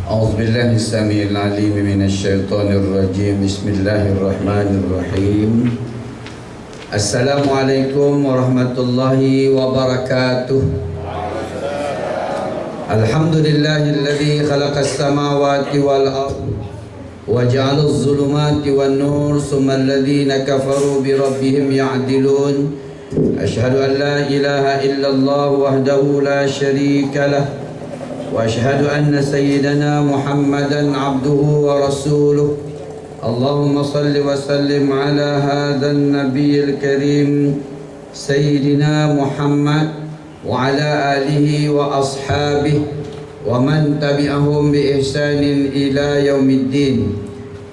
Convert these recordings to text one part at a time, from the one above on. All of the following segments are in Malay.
أعوذ بالله السميع العليم من الشيطان الرجيم. بسم الله الرحمن الرحيم. السلام عليكم ورحمة الله وبركاته. الحمد لله الذي خلق السماوات والأرض وجعل الظلمات والنور ثم الذين كفروا بربهم يعدلون. أشهد أن لا إله إلا الله وحده لا شريك له وأشهد أن سيدنا محمدا عبده ورسوله. اللهم صل وسلم على هذا النبي الكريم سيدنا محمد وعلى آله وأصحابه ومن تبعهم بإحسان إلى يوم الدين.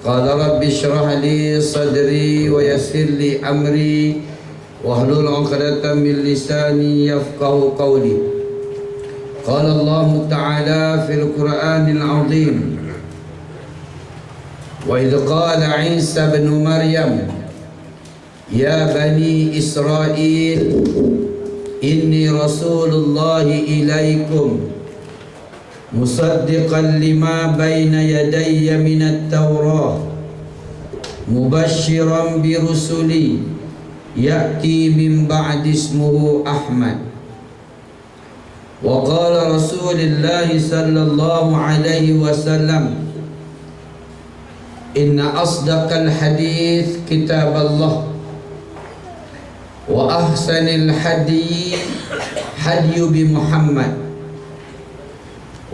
قال رب اشرح لي صدري ويسر لي أمري واحلل عقدة من لساني يفقه قولي. قال الله تعالى في القرآن العظيم: وإذ قال عيسى بن مريم يا بني إسرائيل إني رسول الله إليكم مصدقا لما بين يدي من التوراة مبشرا برسل يأتي من بعد اسمه أحمد. وقال رسول الله صلى الله عليه وسلم: إن أصدق الحديث كتاب الله وأحسن الحدي حدي بمحمد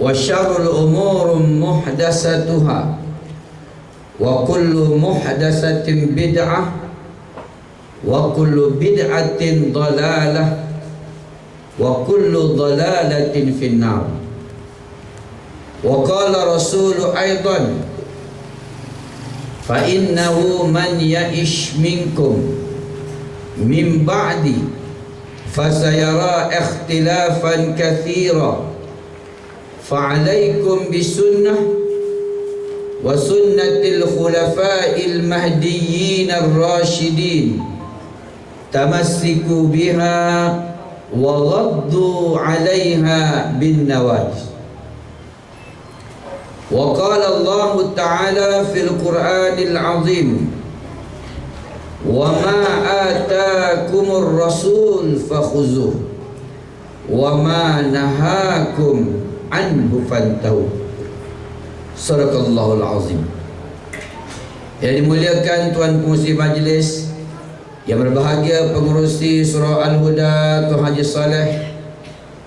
وشر الأمور محدثاتها وكل محدثة بدعة وكل بدعة ضلالة وكل ضلالة في النار. وقال رسول أيضا: فإنه من يعش منكم من بعدي فسيرى اختلافا كثيرا فعليكم بسنة وسنة الخلفاء المهديين الراشدين تمسكوا بها وغضوا عليها بالنواجذ. وقال الله تعالى في القرآن العظيم: وما آتاكم الرسول فخذوه وما نهاكم عنه فانتهوا. Sadaqallahul azim. Yang dimuliakan Tuan Pengurusi Majlis, yang berbahagia pengurusi Surah Al-Huda Tuan Haji Saleh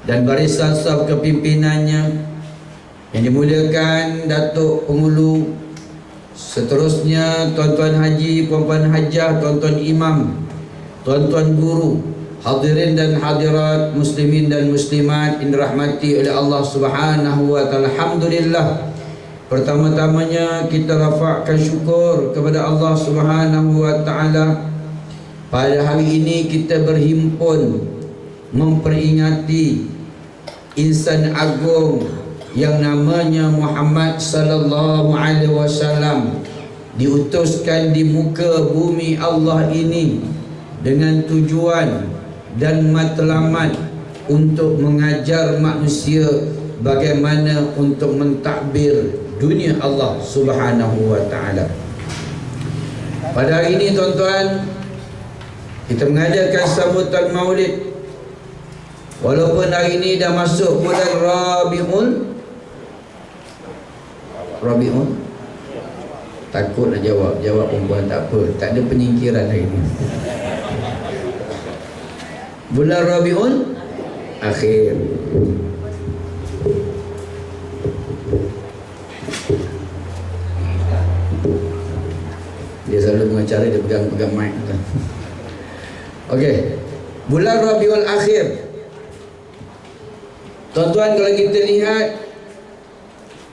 dan barisan staf kepimpinannya, yang dimuliakan Datuk Pengulu, seterusnya tuan-tuan haji, puan-puan hajah, tuan-tuan imam, tuan-tuan guru, hadirin dan hadirat, muslimin dan muslimat yang dirahmati oleh Allah Subhanahu wa taala. Alhamdulillah, pertama-tamanya kita rafakkan syukur kepada Allah Subhanahu wa taala. Pada hari ini kita berhimpun memperingati insan agung yang namanya Muhammad sallallahu alaihi wasallam, diutuskan di muka bumi Allah ini dengan tujuan dan matlamat untuk mengajar manusia bagaimana untuk mentadbir dunia Allah Subhanahu wa taala. Pada hari ini tuan-tuan, kita mengadakan sambutan Maulid. Walaupun hari ini dah masuk bulan Rabiul, takut nak jawab perempuan, tak apa, tak ada penyingkiran hari ini. Bulan Rabiul Akhir. Dia selalu mengacara, dia pegang mic. Okey, bulan Rabiul Akhir. Tuan-tuan, kalau kita lihat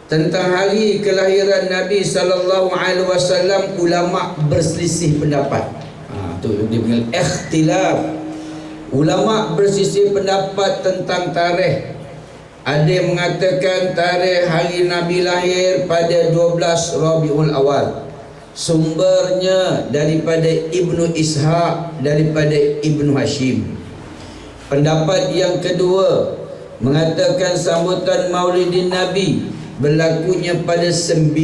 tentang hari kelahiran Nabi sallallahu alaihi wasallam, ulama berselisih pendapat. Tu dia panggil ikhtilaf. Ulama berselisih pendapat tentang tarikh. Ada yang mengatakan tarikh hari Nabi lahir pada 12 Rabiul Awal. Sumbernya daripada Ibnu Ishaq, daripada Ibnu Hashim. Pendapat yang kedua mengatakan sambutan Maulidin Nabi berlakunya pada 9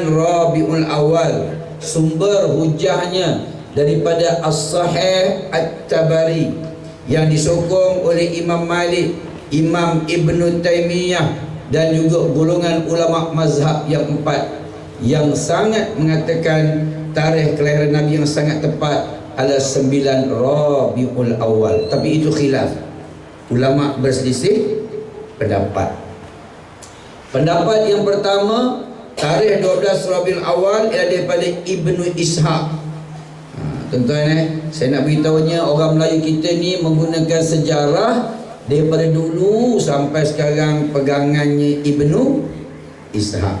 Rabiul Awal. Sumber hujahnya daripada As-Sahih At-Tabari yang disokong oleh Imam Malik, Imam Ibn Taymiyah dan juga golongan ulama mazhab yang 4 yang sangat mengatakan tarikh kelahiran Nabi yang sangat tepat adalah 9 Rabiul Awal. Tapi itu khilaf, ulama berselisih pendapat. Pendapat yang pertama, tarikh 12 Rabiul Awal ialah daripada Ibnu Ishaq. Tuan-tuan, saya nak beritahunya orang Melayu kita ni menggunakan sejarah daripada dulu sampai sekarang pegangannya Ibnu Ishaq.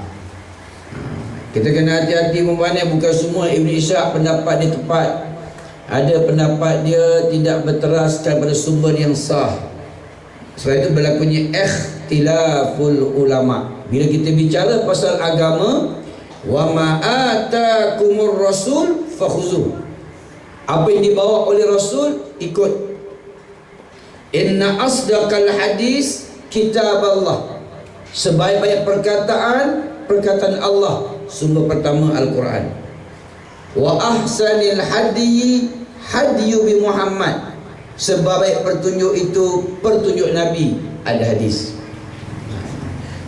Kita kena hati-hati memandai, bukan semua Ibnu Ishaq pendapat dia tepat. Ada pendapat dia tidak berteraskan pada sumber yang sah. Sebab itu berlakunya ikhtilaful ulama. Bila kita bicara pasal agama, wa ma atakumur rasul fakhuzuh. Apa yang dibawa oleh Rasul, ikut. Inna asdaqal hadis kitab Allah. Sebaik-baik perkataan Allah. Sumber pertama Al-Quran. Wa ahsanil hadiyi hadiyu bi Muhammad. Sebaik petunjuk itu petunjuk Nabi, ada hadis.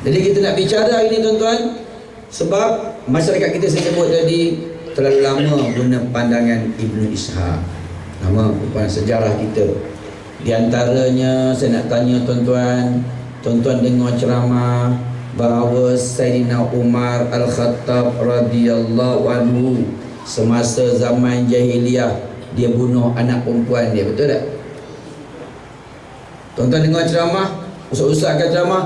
Jadi kita nak bicara hari ini tuan-tuan, sebab masyarakat kita saya sebut tadi terlalu lama guna pandangan Ibnu Ishaq. Nama bukan sejarah kita. Di antaranya saya nak tanya tuan-tuan, tuan-tuan dengar ceramah bahawa Sayyidina Umar Al-Khattab radhiyallahu anhu semasa zaman jahiliyah dia bunuh anak perempuan dia, betul tak? Tuan-tuan dengar ceramah, ustaz-ustaz akan ceramah,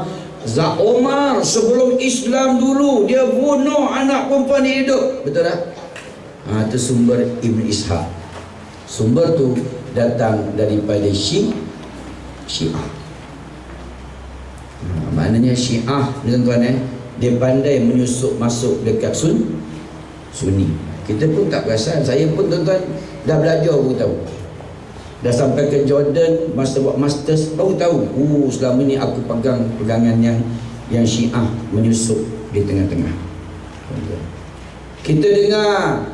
Umar sebelum Islam dulu dia bunuh anak perempuan dia hidup, betul tak? Itu sumber Ibn Ishaq. Sumber tu datang daripada Syiah. Maknanya Syiah, tuan-tuan, dia pandai menyusup masuk dekat Sunni. Kita pun tak perasan. Saya pun tuan-tuan dah belajar baru tahu. Dah sampai ke Jordan, masa buat masters baru tahu. Selama ni aku pegang pegangan yang Syiah menyusup di tengah-tengah. Kita dengar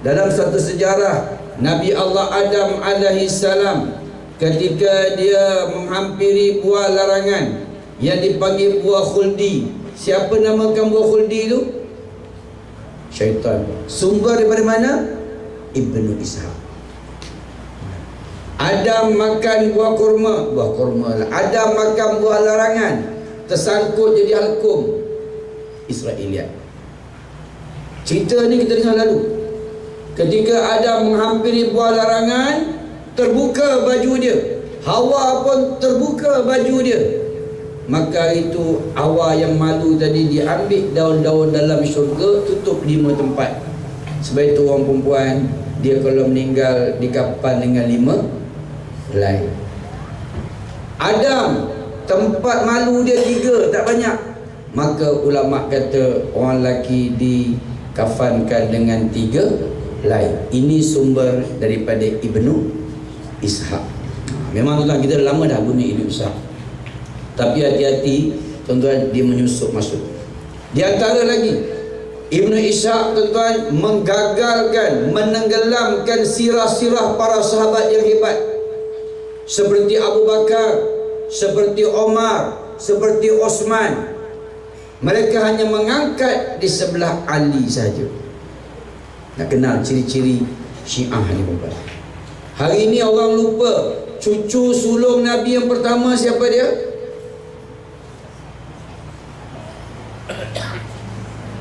dalam satu sejarah Nabi Allah Adam alaihi salam ketika dia menghampiri buah larangan yang dipanggil buah khuldi. Siapa namakan buah khuldi itu? Syaitan. Sumber daripada mana? Ibnu Ishaq. Adam makan buah kurma lah. Adam makan buah larangan, tersangkut jadi halkum. Israeliat. Cerita ni kita dengar lalu. Ketika Adam menghampiri buah larangan, terbuka baju dia. Hawa pun terbuka baju dia. Maka itu Hawa yang malu tadi diambil daun-daun dalam syurga, tutup 5 tempat. Sebab itu orang perempuan, dia kalau meninggal dikafan dengan 5 helai. Adam, tempat malu dia 3, tak banyak. Maka ulama kata orang lelaki dikafankan dengan 3 helai. Ini sumber daripada Ibnu Ishaq. Memang tuan-tuan, kita dah lama dah guna Ibnu Ishaq. Tapi hati-hati tuan-tuan, dia menyusup masuk. Di antara lagi, Ibnu Ishaq tuan-tuan menggagalkan, menenggelamkan sirah-sirah para sahabat yang hebat, seperti Abu Bakar, seperti Omar, seperti Osman. Mereka hanya mengangkat di sebelah Ali saja. Nak kenal ciri-ciri Syiah ni bukan. Hari ini orang lupa cucu sulung Nabi yang pertama siapa dia?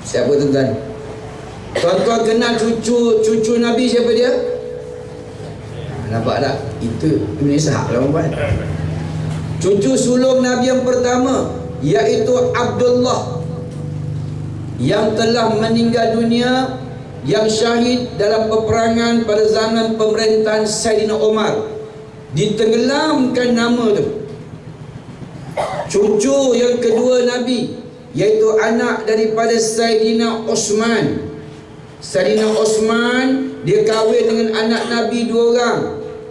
Siapa tuan-tuan? Tuan-tuan kenal cucu Nabi siapa dia? Nampak tak? Itu Ibn Ishaq lah tuan. Cucu sulung Nabi yang pertama iaitu Abdullah, yang telah meninggal dunia, yang syahid dalam peperangan pada zaman pemerintahan Sayyidina Umar. Ditenggelamkan nama tu. Cucu yang kedua Nabi iaitu anak daripada Sayyidina Osman. Sayyidina Osman dia kahwin dengan anak Nabi 2 orang,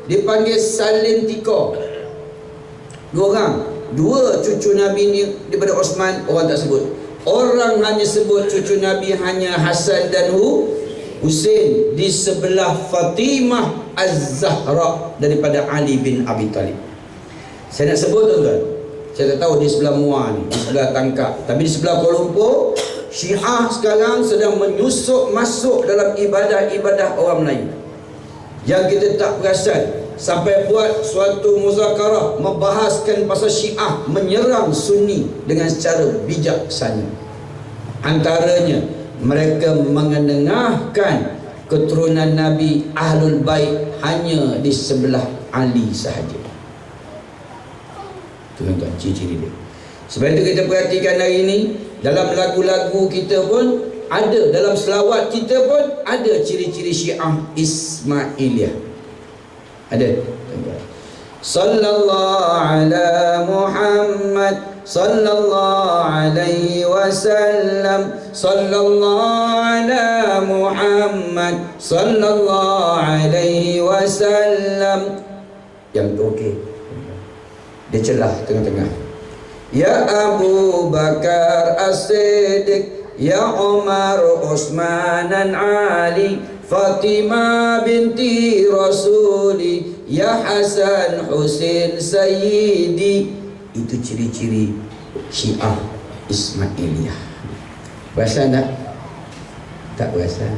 dipanggil Salim Tiko. Dua orang. Dua cucu Nabi ni daripada Osman, orang tak sebut. Orang hanya sebut cucu Nabi hanya Hasan dan Husain di sebelah Fatimah Az-Zahra daripada Ali bin Abi Talib. Saya nak sebut tuan-tuan, saya tak tahu di sebelah Muar ni, di sebelah Tangkap, tapi di sebelah Kuala Lumpur, Syiah sekarang sedang menyusup masuk dalam ibadah-ibadah orang Melayu yang kita tak perasan, sampai buat suatu muzakarah membahaskan pasal Syiah menyerang Sunni dengan secara bijaksana. Antaranya mereka mengenengahkan keturunan Nabi Ahlul Bait hanya di sebelah Ali sahaja. Tuan-tuan, ciri-ciri dia. Sebab itu kita perhatikan hari ini, dalam lagu-lagu kita pun ada, dalam selawat kita pun ada ciri-ciri Syiah Ismailiyah. Ada. Sallallahu ala Muhammad sallallahu alaihi wasallam, sallallahu ala Muhammad sallallahu alaihi wasallam. Yang tu okey. Dia celah tengah-tengah. Ya Abu Bakar As-Siddiq, ya Umar Utsman Ali, Fatimah binti Rasuli, ya Hasan Husain Sayyidi. Itu ciri-ciri Syiah Ismailiyah. Perasan tak? Tak perasan.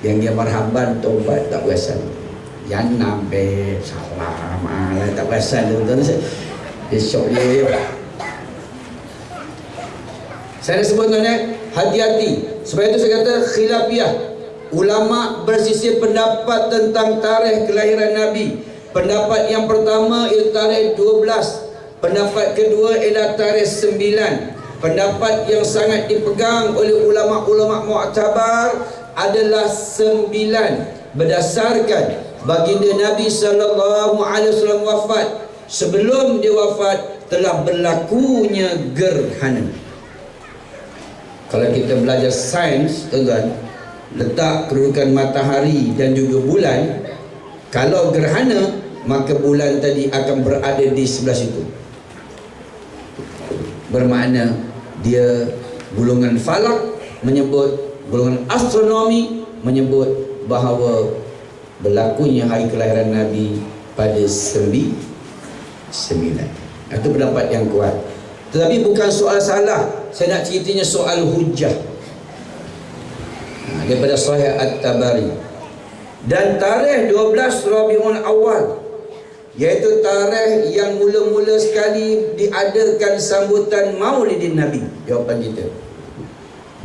Yang dia marhaban taubat tak perasan. Yang nabe salam tak perasan tuan-tuan. Dia syok dia. Saya nak sebut tuan-tuan, hati-hati. Sebab itu saya kata khilafiyah. Ulama bersisir pendapat tentang tarikh kelahiran Nabi. Pendapat yang pertama ialah tarikh 12. Pendapat kedua ialah tarikh 9. Pendapat yang sangat dipegang oleh ulama-ulama mu'tabar adalah 9. Berdasarkan baginda Nabi SAW wafat. Sebelum dia wafat telah berlakunya gerhana. Kalau kita belajar sains, tuan-tuan, letak kedudukan matahari dan juga bulan, kalau gerhana, maka bulan tadi akan berada di sebelah situ. Bermakna dia golongan falak menyebut, golongan astronomi menyebut bahawa berlakunya hari kelahiran Nabi pada 9. Itu pendapat yang kuat. Tetapi bukan soal salah. Saya nak ceritanya soal hujjah. Daripada Sahih At-Tabari. Dan tarikh 12 Rabiul Awal, iaitu tarikh yang mula-mula sekali diadakan sambutan Maulidin Nabi. Jawapan kita,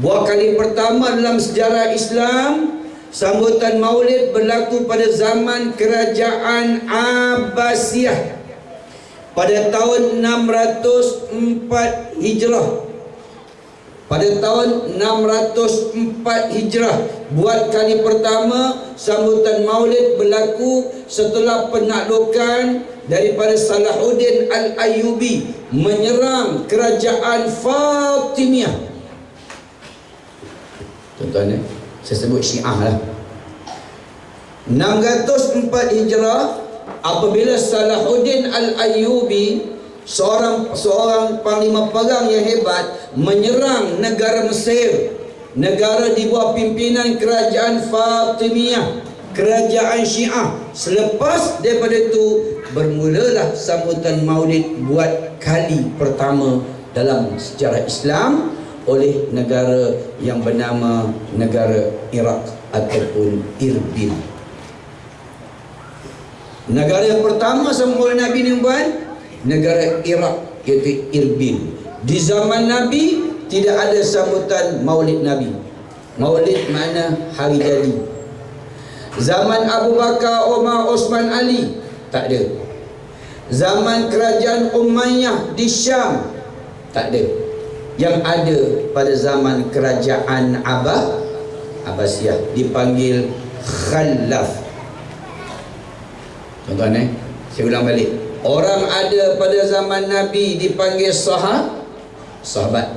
buah kali pertama dalam sejarah Islam, sambutan Maulid berlaku pada zaman Kerajaan Abbasiyah pada tahun 604 Hijrah. Pada tahun 604 Hijrah, buat kali pertama sambutan Maulid berlaku setelah penaklukan daripada Salahuddin Al-Ayyubi menyerang kerajaan Fatimiyah. Tuan-tuan, saya sebut Syiah lah. 604 Hijrah, apabila Salahuddin Al-Ayyubi, seorang panglima perang yang hebat, menyerang negara Mesir, negara di bawah pimpinan kerajaan Fatimiyah, kerajaan Syiah. Selepas daripada itu bermulalah sambutan Maulid buat kali pertama dalam sejarah Islam oleh negara yang bernama negara Iraq ataupun Irbil. Negara yang pertama sambut Nabi ni buat negara Iraq, iaitu Irbil. Di zaman Nabi tidak ada sambutan Maulid Nabi. Maulid makna hari jadi. Zaman Abu Bakar, Umar, Utsman, Ali tak ada. Zaman kerajaan Umayyah di Syam tak ada. Yang ada pada zaman kerajaan Abbasiyah dipanggil Khalaf. Tuan-tuan, saya ulang balik. Orang ada pada zaman Nabi dipanggil sahabat.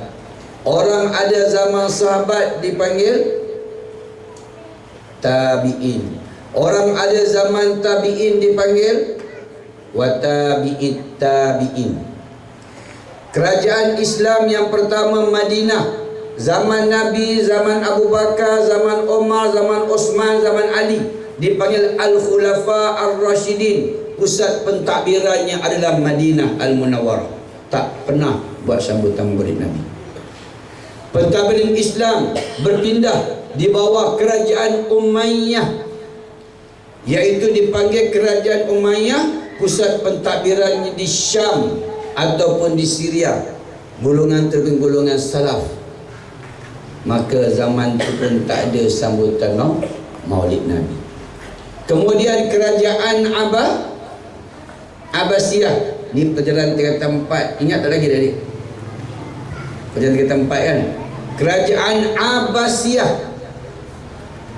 Orang ada zaman sahabat dipanggil tabi'in. Orang ada zaman tabi'in dipanggil wa tabi'it tabi'in. Kerajaan Islam yang pertama Madinah, zaman Nabi, zaman Abu Bakar, zaman Umar, zaman Osman, zaman Ali, dipanggil Al-Khulafa Ar-Rashidin. Pusat pentadbirannya adalah Madinah Al-Munawwarah. Tak pernah buat sambutan maulid Nabi. Pentadbiran Islam berpindah di bawah kerajaan Umayyah, iaitu dipanggil kerajaan Umayyah. Pusat pentadbirannya di Syam ataupun di Syria. Golongan golongan salaf. Maka zaman itu pun tak ada sambutan maulid Nabi. Kemudian kerajaan Abbasiyah. Ni perjalanan 3/4. Ingat tak lagi tadi? Perjalanan 3/4 kan? Kerajaan Abbasiyah.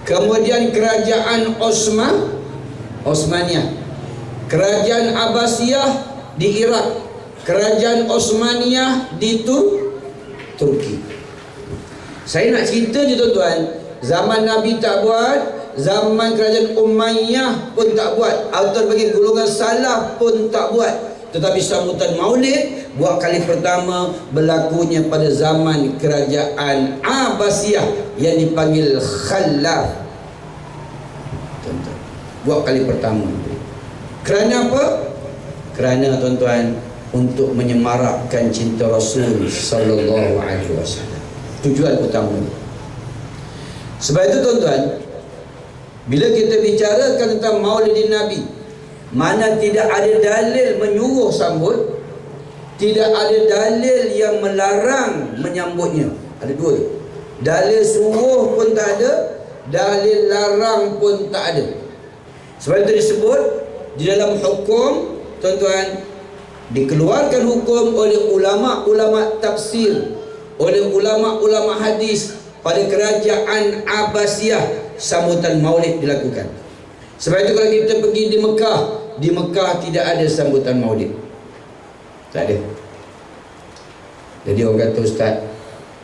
Kemudian kerajaan Osmaniyah. Kerajaan Abbasiyah di Iraq. Kerajaan Osmaniyah di Turki. Saya nak cerita je tuan-tuan, zaman Nabi tak buat, zaman kerajaan Umayyah pun tak buat, atau bagi golongan salaf pun tak buat. Tetapi sambutan maulid buat kali pertama berlakunya pada zaman kerajaan Abbasiyah yang dipanggil Khalaf. Tuan-tuan, buat kali pertama. Kerana apa? Kerana tuan-tuan, untuk menyemarakkan cinta Rasul sallallahu alaihi wasallam. Tujuan utama. Sebab itu tuan-tuan, bila kita bicarakan tentang maulidin Nabi, mana tidak ada dalil menyuruh sambut, tidak ada dalil yang melarang menyambutnya. Ada dua. Dalil suruh pun tak ada, dalil larang pun tak ada. Sebab itu disebut di dalam hukum, tuan-tuan, dikeluarkan hukum oleh ulama-ulama tafsir, oleh ulama-ulama hadis pada kerajaan Abbasiyah, sambutan maulid dilakukan. Sebab itu kalau kita pergi di Mekah tidak ada sambutan maulid. Tak ada. Jadi orang kata, Ustaz,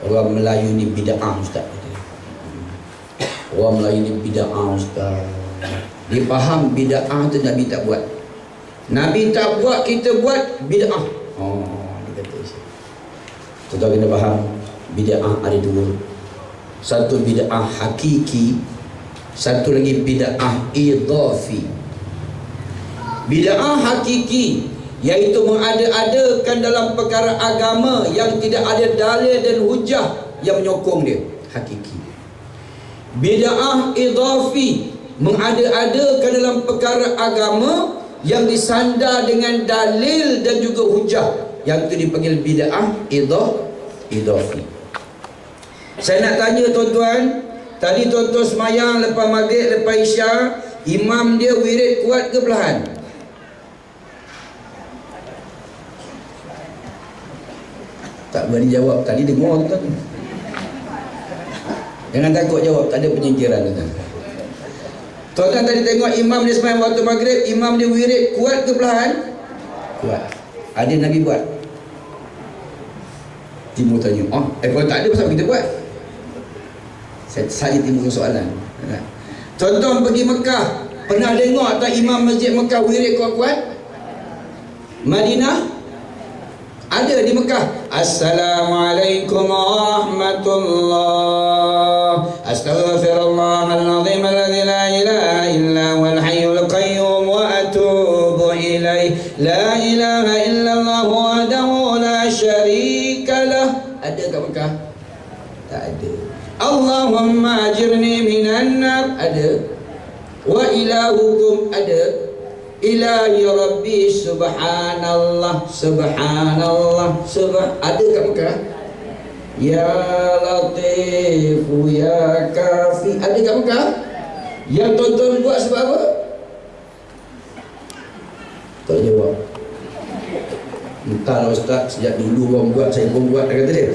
orang Melayu ni bid'ah, Ustaz. Orang Melayu ni bid'ah, Ustaz. Dia faham bid'ah tu Nabi tak buat. Nabi tak buat, kita buat bid'ah. Oh, dia kata. Tuan-tuan kena faham, bid'ah ada dua. Satu bid'ah hakiki, satu lagi bid'ah idhafi. Bid'ah hakiki iaitu mengada-adakan dalam perkara agama yang tidak ada dalil dan hujah yang menyokong dia, hakiki. Bid'ah idhafi, mengada-adakan dalam perkara agama yang disandar dengan dalil dan juga hujah, yang itu dipanggil bid'ah idhafi. Saya nak tanya tuan-tuan, tadi tuan-tuan semayang lepas maghrib, lepas isya, imam dia wirid kuat ke perlahan? Tak berani jawab. Tadi dengar tuan-tuan. Jangan takut jawab, tak ada penyingkiran tuan-tuan. Tuan-tuan tadi tengok imam dia semayang waktu maghrib, imam dia wirid kuat ke perlahan? Kuat. Ada Nabi buat? Timur tanya, kalau tak ada pasal kita buat? Saya timbul soalan. Tuan-tuan pergi Mekah, pernah tengok tak imam masjid Mekah wirid kuat-kuat? Madinah ada di Mekah. Assalamualaikum warahmatullah. Astaghfirullahalazim alladzi la ilaha illa huwal hayyul qayyum wa atubu ilaih. La ilaha illallah wahdahu la syarika lah. Ada kat Mekah? Tak ada. Allahumma ajirni minan nar, ada. Wa ilahukum, ada. Ilahi Rabbi subhanallah, subhanallah, ada kat Mekah? Ya Latifu ya Kafi, ada kat Mekah? Yang tuan-tuan buat sebab apa? Tak jawab. Entahlah Ustaz, sejak dulu orang buat, saya pun buat, kata dia.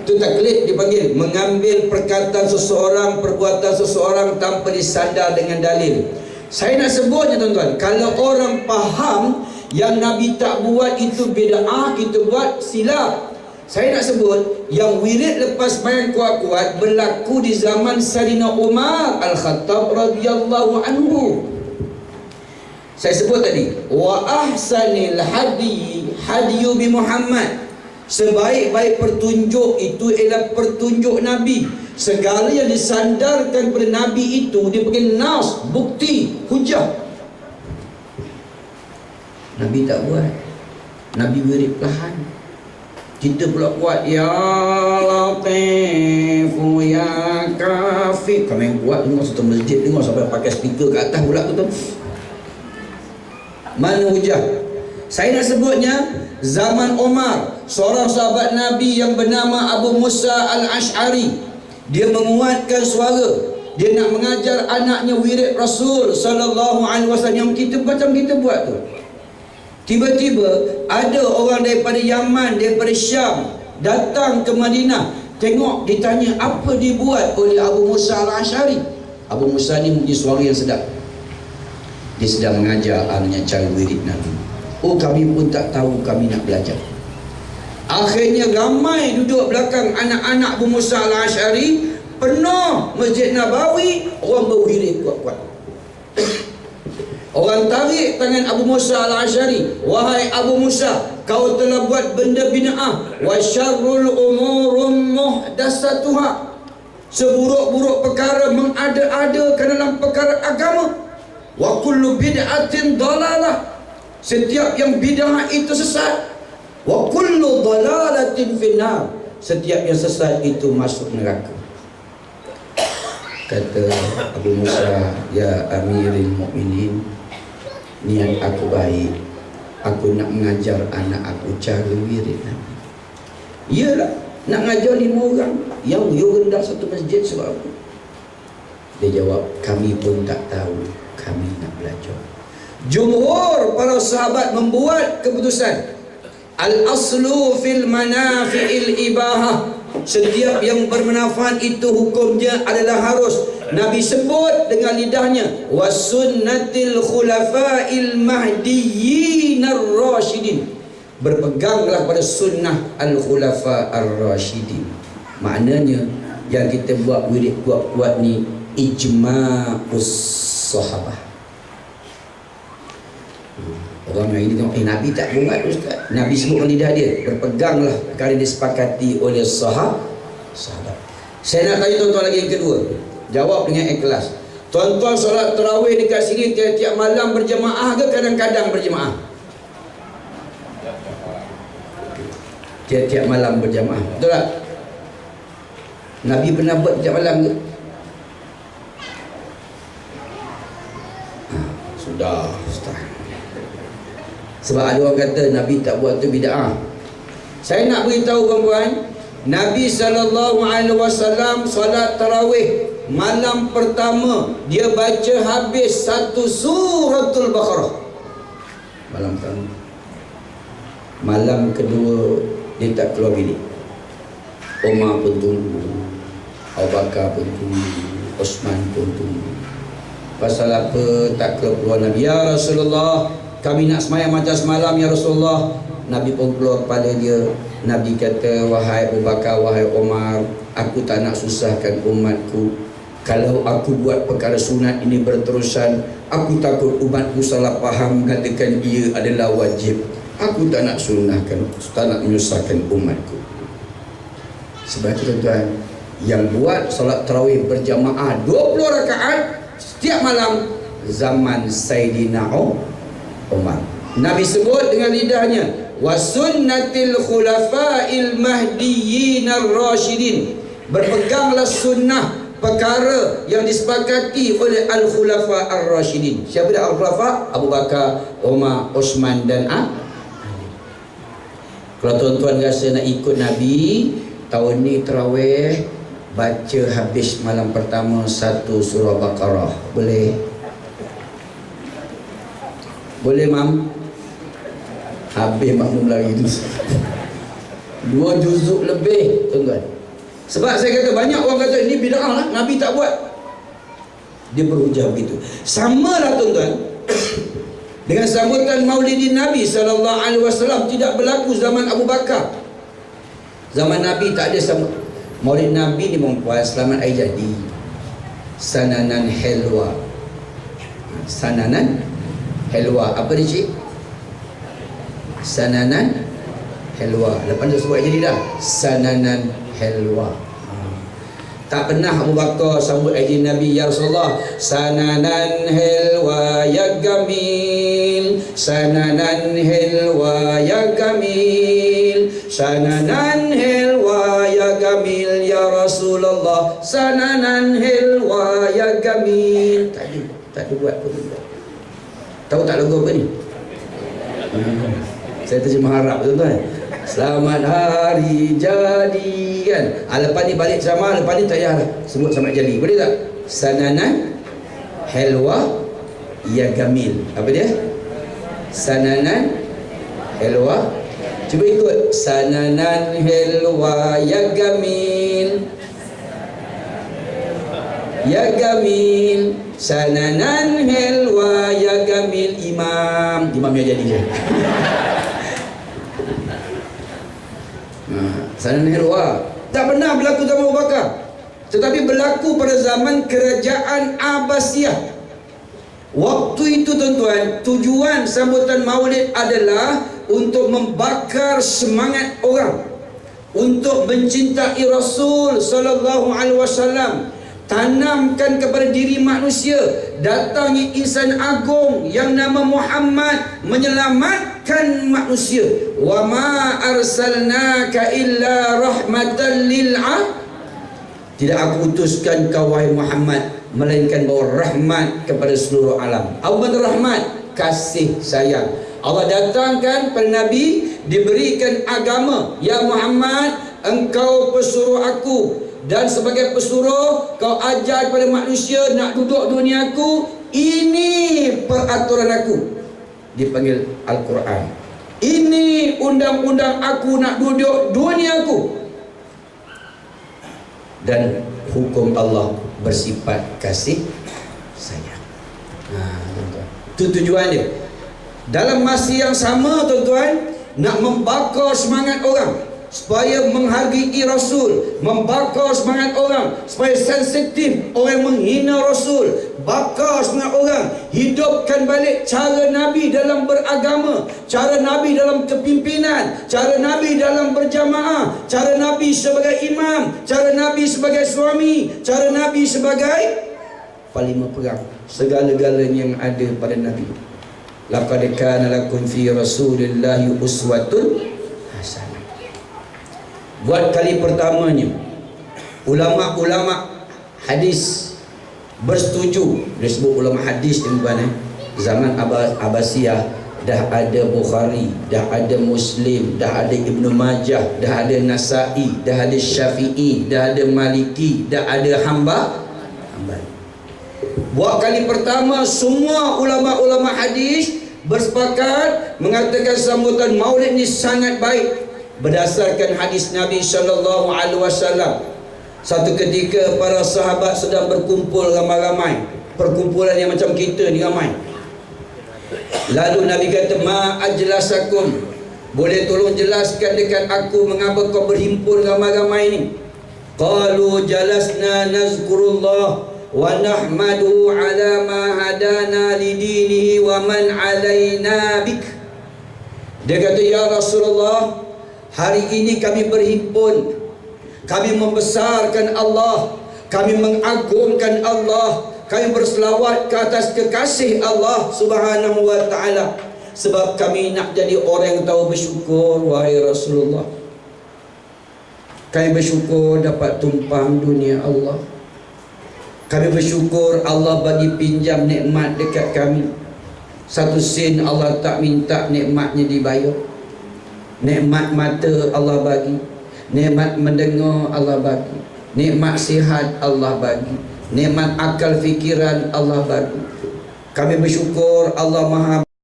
Itu taklid dipanggil, mengambil perkataan seseorang, perbuatan seseorang tanpa disandar dengan dalil. Saya nak sebutnya tuan-tuan, kalau orang faham yang Nabi tak buat itu bid'ah, kita buat silap. Saya nak sebut yang wirid lepas sembahyang kuat-kuat berlaku di zaman Sayyidina Umar Al-Khattab radhiyallahu anhu. Saya sebut tadi, wa ahsanil hadiyu bi Muhammad. Sebaik-baik petunjuk itu ialah petunjuk Nabi. Segala yang disandarkan pada Nabi itu dia panggil nas, bukti, hujah. Nabi tak buat. Nabi wirid perlahan. Kita pula kuat, ya Latifu ya Kafi. Kami yang kuat dengar satu masjid, dengar sampai pakai speaker kat atas pula tu. Mana hujah? Saya nak sebutnya zaman Umar, seorang sahabat Nabi yang bernama Abu Musa Al-Ash'ari. Dia menguatkan suara. Dia nak mengajar anaknya wirid Rasul sallallahu alaihi wasallam yang kita macam kita buat tu. Tiba-tiba ada orang daripada Yaman, daripada Syam datang ke Madinah. Tengok, ditanya apa dibuat oleh Abu Musa Al-Ash'ari. Abu Musa ni punya suara yang sedap. Dia sedang mengajar anaknya cara wirid Nabi. Oh, kami pun tak tahu, kami nak belajar. Akhirnya ramai duduk belakang anak-anak Abu Musa Al-Ash'ari. Penuh Masjid Nabawi, orang berwirid kuat-kuat. Orang tarik tangan Abu Musa Al-Ash'ari. Wahai Abu Musa, kau telah buat benda bina'ah. Wa syarrul umurum muhdasatuha. Seburuk-buruk perkara mengada-adakan dalam perkara agama. Wa kullu bid'atin dalalah. Setiap yang bid'ah itu sesat. Wa kullu dalalatin finnar. Setiap yang sesat itu masuk neraka. Kata Abu Musa, ya Amirul Mukminin, niat aku baik. Aku nak mengajar anak aku cara wirid Nabi. Iyalah, nak mengajar 5 orang. Yang you rendah satu masjid sebab apa? Dia jawab, kami pun tak tahu. Kami nak belajar. Jumhur para sahabat membuat keputusan, al-aslu fil manafi'il ibahah. Setiap yang bermanfaat itu hukumnya adalah harus. Nabi sebut dengan lidahnya, wasunnatil khulafa'il mahdiyyin ar-rasyidin. Berpeganglah pada sunnah al-khulafa ar-rasyidin. Maknanya yang kita buat wirid kuat-kuat ni ijma'us sahabah. Orang yang ini tengok, Nabi tak buat Ustaz. Nabi sebutkan lidah dia, berpeganglah perkara disepakati oleh sahabat. Saya nak tanya tuan-tuan lagi yang kedua. Jawab dengan ikhlas. Tuan-tuan solat tarawih dekat sini tiap-tiap malam berjemaah ke kadang-kadang berjemaah? Tiap-tiap malam berjemaah. Betul tak? Nabi pernah buat tiap malam ke? Sudah Ustaz. Sebab ada orang kata Nabi tak buat tu bid'ah. Saya nak beritahu puan-puan, Nabi SAW solat tarawih malam pertama dia baca habis satu suratul Baqarah. Malam pertama. Malam kedua dia tak keluar bilik. Umar pun tunggu, Abu Bakar pun tunggu, Osman pun tunggu. Pasal apa tak keluar Nabi? Ya Rasulullah, kami nak semayang macam semalam ya Rasulullah. Nabi pun keluar kepala dia. Nabi kata, wahai Abu Bakar, wahai Umar, aku tak nak susahkan umatku. Kalau aku buat perkara sunat ini berterusan, aku takut umatku salah faham mengatakan ia adalah wajib. Aku tak nak sunahkan, tak nak menyusahkan umatku. Sebab itu tuan-tuan, yang buat solat tarawih berjamaah 20 rakaat setiap malam zaman Sayyidina Umar. Nabi sebut dengan lidahnya, wasunnatil khulafa'il mahdiyyin ar-rasyidin. Berpeganglah sunnah perkara yang disepakati oleh al-khulafa ar-rasyidin. Siapa dia al-khulafa? Abu Bakar, Umar, Osman dan Ali. Kalau tuan-tuan rasa nak ikut Nabi, tahun ni tarawih baca habis malam pertama satu surah Baqarah. Boleh? Boleh, Mam? Habis makmum lagi tu 2 juzuk lebih, tuan-tuan. Sebab saya kata banyak orang kata ini bid'ah lah, Nabi tak buat. Dia berhujah begitu. Sama lah tuan-tuan dengan sambutan Maulidin Nabi SAW tidak berlaku zaman Abu Bakar. Zaman Nabi tak ada sambut. Maulid Nabi ni perempuan selamat hari jadi, sananan helwa, sananan helwa. Apa dia cik? Sananan helwa. Lepas tu sebut jadi dah sananan helwa. Tak pernah Abu Bakar sambut aidi Nabi, ya Rasulullah, sananan helwa ya gamil, sananan helwa ya gamil, sananan helwa ya gamil ya Rasulullah, sananan helwa ya gamil. Tak ada buat pun. Tahu tak lagu apa ni? Saya terjemah Arab tuan-tuan. Selamat hari jadi kan. Lepas ni balik sama, lepas ni tak payah sebut selamat jadi. Boleh tak? Sananan helwa ya gamil. Apa dia? Sananan helwa. Cuba ikut. Sananan helwa ya gamil, ya gamil, sananan helwa ya gamil. Imam yang jadi je. Sananan helwa tak pernah berlaku zaman Abu Bakar, tetapi berlaku pada zaman kerajaan Abbasiyah. Waktu itu tuan-tuan, tujuan sambutan Maulid adalah untuk membakar semangat orang untuk mencintai Rasul sallallahu alaihi wasallam, tanamkan kepada diri manusia datangnya insan agung yang nama Muhammad menyelamatkan manusia. Wa ma arsalnaka illa rahmatan lil alamin. Tidak aku utuskan kau wahai Muhammad melainkan bawa rahmat kepada seluruh alam. Apa rahmat? Kasih sayang. Allah datangkan pada Nabi, diberikan agama. Ya Muhammad, engkau pesuruh aku, dan sebagai pesuruh kau ajar kepada manusia nak duduk dunia aku. Ini peraturan aku. Dipanggil Al-Quran. Ini undang-undang aku nak duduk dunia aku. Dan hukum Allah bersifat kasih sayang. Tuan-tuan, itu tujuan dia. Dalam masa yang sama tuan-tuan, nak membakar semangat orang supaya menghargai Rasul, membakar semangat orang supaya sensitif orang menghina Rasul, bakar semangat orang, hidupkan balik cara Nabi dalam beragama, cara Nabi dalam kepimpinan, cara Nabi dalam berjamaah, cara Nabi sebagai imam, cara Nabi sebagai suami, cara Nabi sebagai panglima perang, segala-galanya yang ada pada Nabi. Laqad kana lakum fi Rasulillahi uswatun hasanah. Buat kali pertamanya ulama-ulama hadis bersetuju. Disebut ulama hadis tuan-tuan, zaman Abbasiyah dah ada Bukhari, dah ada Muslim, dah ada Ibnu Majah, dah ada Nasai, dah ada Syafi'i, dah ada Maliki, dah ada Hanbali. Buat kali pertama semua ulama-ulama hadis bersepakat mengatakan sambutan Maulid ni sangat baik. Berdasarkan hadis Nabi sallallahu alaihi wasallam, satu ketika para sahabat sedang berkumpul ramai-ramai, perkumpulan yang macam kita ni ramai. Lalu Nabi kata, ma ajlasakum, boleh tolong jelaskan dekat aku mengapa kau berhimpun ramai-ramai ni? Qalu jalasna nazkurullah wa nahmadu ala ma hadana lidinihi wa man alaina bik. Dia kata, ya Rasulullah, hari ini kami berhimpun, kami membesarkan Allah, kami mengagungkan Allah, kami berselawat ke atas kekasih Allah subhanahu wa ta'ala, sebab kami nak jadi orang yang tahu bersyukur. Wahai Rasulullah, kami bersyukur dapat tumpang dunia Allah. Kami bersyukur Allah bagi pinjam nikmat dekat kami. Satu sen Allah tak minta nikmatnya dibayar. Nikmat mata Allah bagi, nikmat mendengar Allah bagi, nikmat sihat Allah bagi, nikmat akal fikiran Allah bagi. Kami bersyukur Allah Maha